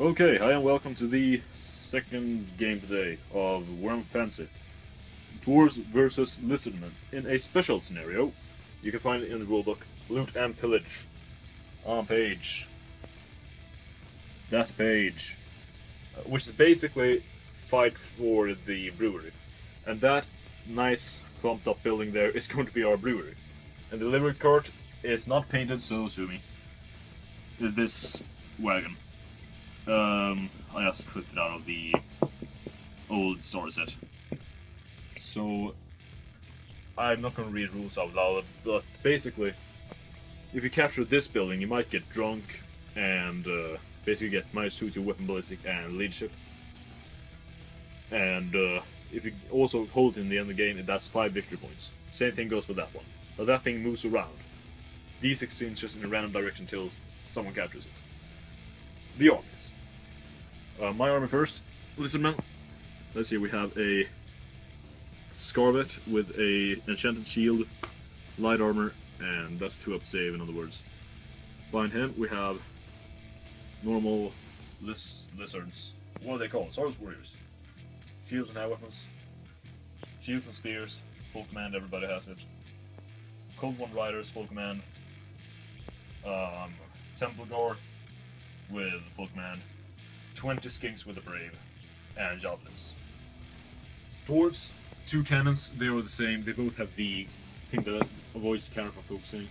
Okay, hi and welcome to the second game today of Warhammer Fantasy. Dwarves versus Lizardmen in a special scenario. You can find it in the rulebook, Loot and Pillage. On page. That page. Which is basically fight for the brewery. And that nice clumped up building there is going to be our brewery. And the delivery cart is not painted, so sue me. Is this wagon. I just clipped it out of the old story set. So, I'm not going to read rules out loud, but basically, if you capture this building, you might get drunk and basically get -2 to weapon ballistic and leadership. And if you also hold it in the end of the game, that's 5 victory points. Same thing goes for that one. But that thing moves around. D6 inches in a random direction until someone captures it. The armies. My army first, Lizardmen. Let's see, we have a Scarvet with a enchanted shield, light armor, and that's 2-up save, in other words. Behind him we have normal lizards. What are they called? Swords warriors. Shields and hand weapons. Shields and spears. Full command, everybody has it. Cold One Riders, full command. Temple Guard with full command. 20 skinks with a brave. And javelins. Dwarfs, 2 cannons, they are the same. They both have the thing that avoids the cannon from focusing.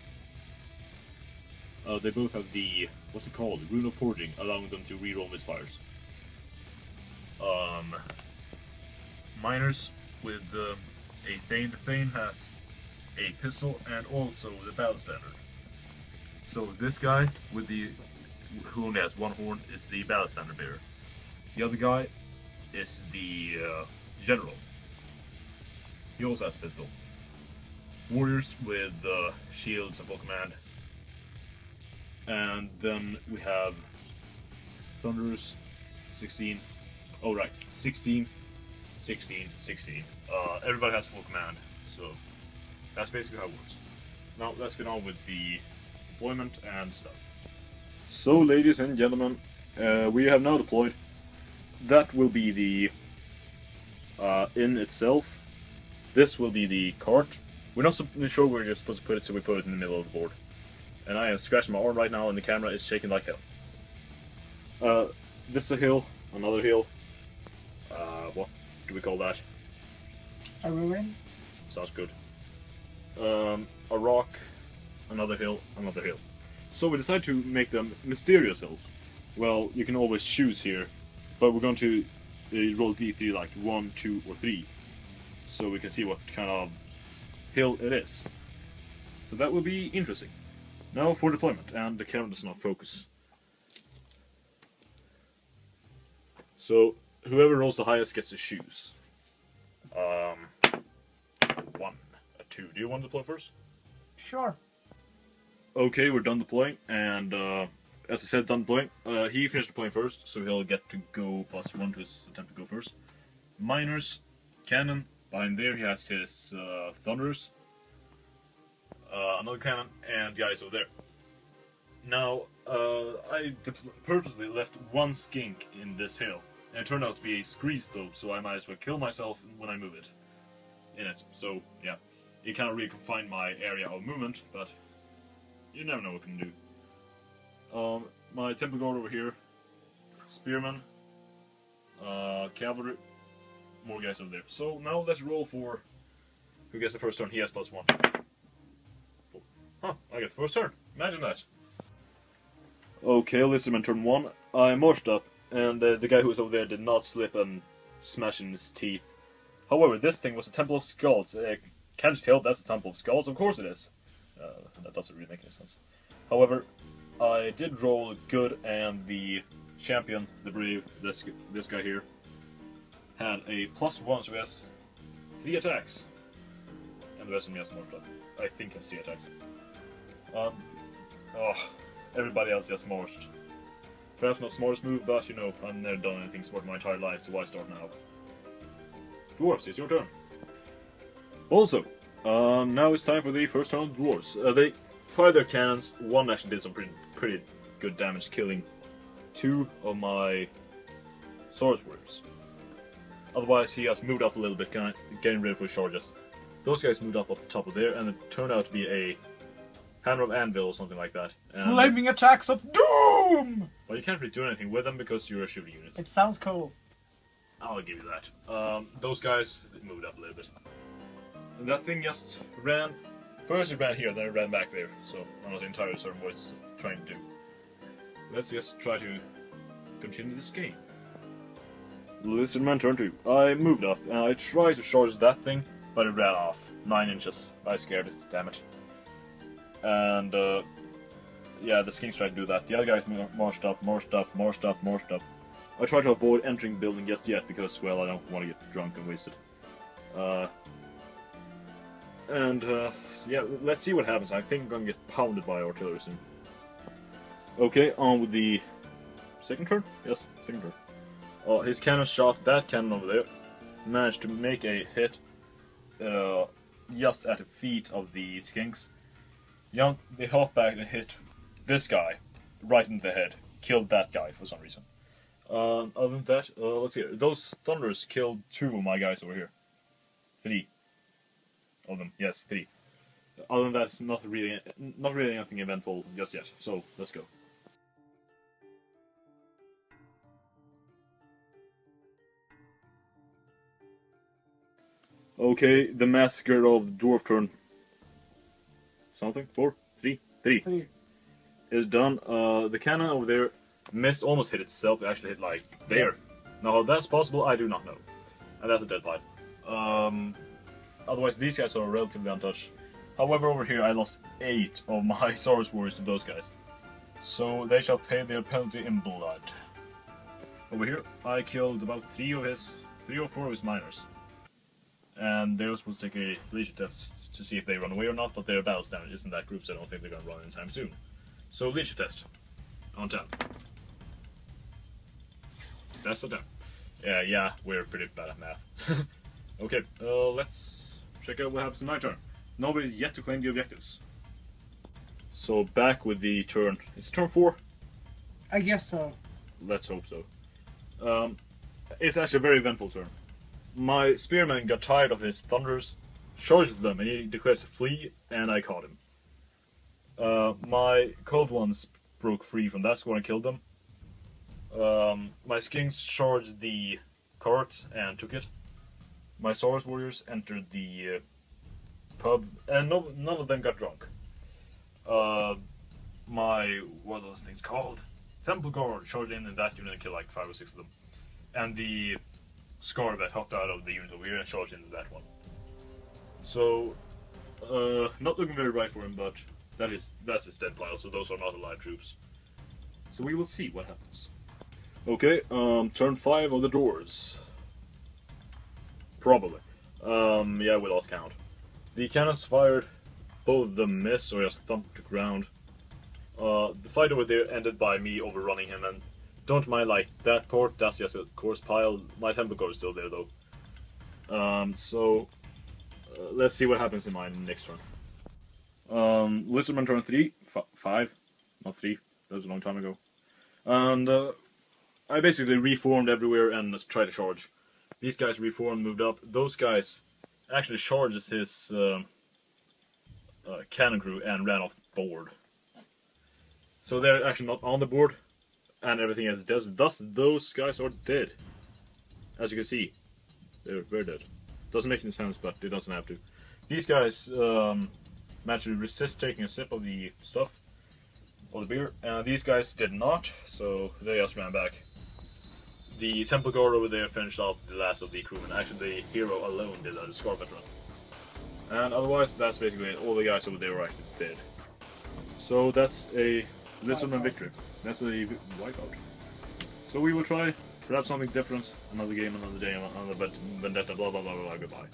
They both have the, what's it called? Rune of Forging, allowing them to reroll misfires. Miners with a Thane. The Thane has a pistol and also the battle standard. So this guy with the who only has 1 horn is the battle standard bearer. The other guy is the general. He also has a pistol. Warriors with shields and full command. And then we have Thunderers, 16. Oh right, 16, 16, 16. Everybody has full command, so that's basically how it works. Now let's get on with the deployment and stuff. So, ladies and gentlemen, we have now deployed. That will be the inn itself. This will be the cart. We're not sure where you're supposed to put it, so we put it in the middle of the board. And I am scratching my arm right now, and the camera is shaking like hell. This is a hill, another hill. What do we call that? A ruin? Sounds good. A rock, another hill, another hill. So we decided to make them mysterious hills. Well, you can always choose here, but we're going to roll d3 like 1, 2, or 3, so we can see what kind of hill it is. So that will be interesting. Now for deployment, and the camera does not focus. So whoever rolls the highest gets to choose. 1, 2. Do you want to deploy first? Sure. Okay, we're done deploying, and as I said, done deploying. He finished deploying first, so he'll get to go +1 to his attempt to go first. Miners, cannon, behind there he has his Thunderers, another cannon, and guys over there. Now, I purposely left 1 skink in this hill, and it turned out to be a scree slope, so I might as well kill myself when I move it. In it, so yeah, it kind of really confined my area of movement, but you never know what it can do. My Temple Guard over here, Spearman, Cavalry, more guys over there. So now let's roll for who gets the first turn. He has +1. Huh, I get the first turn. Imagine that. Okay, Lizardman turn 1. I marched up, and the guy who was over there did not slip and smash in his teeth. However, this thing was a Temple of Skulls. Can't you tell that's a Temple of Skulls? Of course it is. That doesn't really make any sense. However, I did roll good, and the champion, the brave, this guy here, had a +1, so he has 3 attacks. And the rest of me has more stuff. I think has 3 attacks. Everybody else just marched. Perhaps not smartest move, but you know, I've never done anything smart in my entire life, so why start now? Dwarfs, it's your turn. Also, now it's time for the first turn of the Dwarves. They fired their cannons. 1 actually did some pretty good damage, killing 2 of my Source Warriors. Otherwise, he has moved up a little bit, getting ready for charges. Those guys moved up top of there, and it turned out to be a Hammer of Anvil or something like that. And, Flaming attacks of doom! well, you can't really do anything with them because you're a shooting unit. It sounds cool. I'll give you that. Those guys moved up a little bit. And that thing just ran. First it ran here, then it ran back there. So I'm not entirely certain what it's trying to do. Let's just try to continue this game. Lizardmen turn 2. I moved up and I tried to charge that thing, but it ran off 9 inches. I scared it, damn it. And yeah, the skinks tried to do that. The other guys marched up. I tried to avoid entering the building just yet because, well, I don't want to get drunk and wasted. Yeah, let's see what happens. I think I'm gonna get pounded by artillery soon. Okay, on with the second turn? Yes, second turn. His cannon shot that cannon over there. Managed to make a hit just at the feet of the skinks. They hopped back and hit this guy right in the head. Killed that guy for some reason. Other than that, let's see. Those thunders killed 2 of my guys over here. 3 of them. Yes, 3. Other than that, it's not really anything eventful just yet. So let's go. Okay, the massacre of the dwarf turn. Something? 4? 3? 3. Is done. The cannon over there missed, almost hit itself. It actually hit like there. Now how that's possible, I do not know. And that's a dead fight. Otherwise, these guys are relatively untouched. However, over here I lost 8 of my Source Warriors to those guys. So they shall pay their penalty in blood. Over here, I killed about 3 or 4 of his miners. And they're supposed to take a leadership test to see if they run away or not, but their battle standard isn't that group, so I don't think they're gonna run anytime soon. So leadership test. On 10. That's a 10. Yeah, we're pretty bad at math. Okay, let's check out what happens in my turn. Nobody's yet to claim the objectives. So back with the turn. It's turn 4? I guess so. Let's hope so. It's actually a very eventful turn. My spearman got tired of his thunders, charges them, and he declares to flee, and I caught him. My cold ones broke free from that squad and killed them. My skinks charged the cart and took it. My Source Warriors entered the pub, and none of them got drunk. What are those things called? Temple Guard charged in that unit and killed like 5 or 6 of them. And the Scar that hopped out of the unit over here and charged into that one. So, not looking very bright for him, but that's his dead pile, so those are not alive troops. So we will see what happens. Okay, turn 5 of the doors. Probably. Yeah, we lost count. The cannons fired, both of them missed or just thumped the ground. The fight over there ended by me overrunning him, and don't mind like that part, that's just a course pile. My temple guard is still there though. Let's see what happens in my next turn. Lizardmen turn 5, not 3, that was a long time ago. And I basically reformed everywhere and tried to charge. These guys reformed, moved up. Those guys actually charges his cannon crew and ran off the board. So they're actually not on the board, and everything else does. Thus, those guys are dead. As you can see, they're very dead. Doesn't make any sense, but it doesn't have to. These guys managed to resist taking a sip of the stuff, of the beer, and these guys did not, so they just ran back. The Temple Guard over there finished off the last of the crewmen. Actually, the hero alone did that, the Scar veteran. And otherwise, that's basically it. All the guys over there were actually dead. So that's a Lizardman victory. That's a wipeout. So we will try perhaps something different, another game, another day, another vendetta, blah blah blah blah, goodbye.